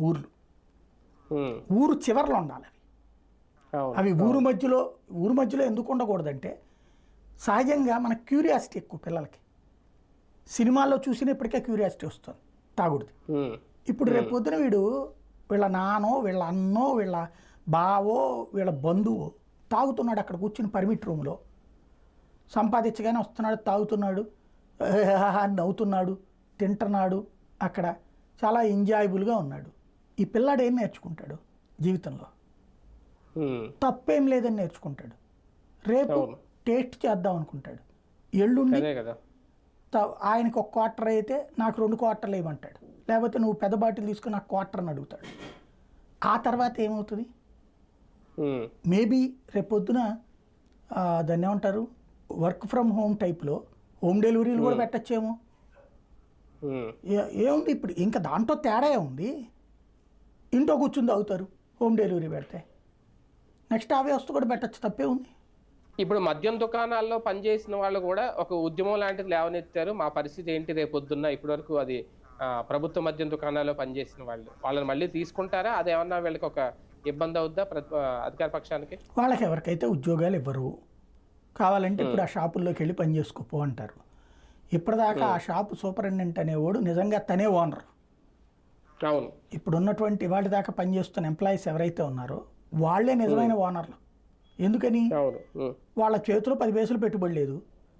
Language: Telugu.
ఊర్లు. ఊరు చివర్లో ఉండాలి అవి. అవి ఊరు మధ్యలో ఎందుకు ఉండకూడదంటే సహజంగా మన క్యూరియాసిటీ ఎక్కువ పిల్లలకి. సినిమాల్లో చూసినప్పటికే క్యూరియాసిటీ వస్తుంది తాగుడిది. ఇప్పుడు రేపు పొద్దున వీళ్ళ నానో వీళ్ళ అన్నో వీళ్ళ బావో వీళ్ళ బంధువు తాగుతున్నాడు అక్కడ కూర్చుని పర్మిట్ రూమ్లో, సంపాదించగానే వస్తున్నాడు, తాగుతున్నాడు, నవ్వుతున్నాడు, తింటున్నాడు, అక్కడ చాలా ఎంజాయబుల్గా ఉన్నాడు. ఈ పిల్లాడు ఏం నేర్చుకుంటాడు జీవితంలో? తప్పేం లేదని నేర్చుకుంటాడు. రేపు టేస్ట్ చేద్దాం అనుకుంటాడు. ఎల్లుండి ఆయనకు ఒక క్వార్టర్ అయితే నాకు 2 క్వార్టర్లు వేయమంటాడు, లేకపోతే నువ్వు పెద్ద బాటిల్ తీసుకుని నాకు క్వార్టర్ని అడుగుతాడు. ఆ తర్వాత ఏమవుతుంది? మేబీ రేపొద్దున దాన్ని ఏమంటారు, వర్క్ ఫ్రమ్ హోమ్ టైప్లో హోమ్ డెలివరీలు కూడా పెట్టచ్చేమో. ఏముంది ఇప్పుడు ఇంకా దాంట్లో తేడా ఉంది. ఇంట్లో కూర్చుని తాగుతారు, హోమ్ డెలివరీ పెడితే నెక్స్ట్ ఆ వ్యవస్థ కూడా పెట్టచ్చు, తప్పే ఉంది. ఇప్పుడు మద్యం దుకాణాల్లో పనిచేసిన వాళ్ళు కూడా ఒక ఉద్యమం లాంటిది లేవనెత్తారు. మా పరిస్థితి ఏంటి రేపొద్దున్న? ఇప్పటి వరకు అది ప్రభుత్వ మద్యం దుకాణాల్లో పనిచేసిన వాళ్ళని మళ్ళీ తీసుకుంటారా? అదేమన్నా వీళ్ళకి ఒక ఇబ్బంది అవుద్దా అధికార పక్షానికి? వాళ్ళకి ఎవరికైతే ఉద్యోగాలు ఇవ్వరు, కావాలంటే ఇప్పుడు ఆ షాపుల్లోకి వెళ్ళి పని చేసుకోపో అంటారు. ఇప్పటిదాకా ఆ షాపు సూపరింటెండెంట్ అనేవాడు నిజంగా తనే ఓనర్. అవును. ఇప్పుడు ఉన్నటువంటి వాటి దాకా పనిచేస్తున్న ఎంప్లాయీస్ ఎవరైతే ఉన్నారో వాళ్ళే నిజమైన ఓనర్లు. ఎందుకని? వాళ్ళ చేతిలో 10 పైసలు పెట్టుబడి లేదు,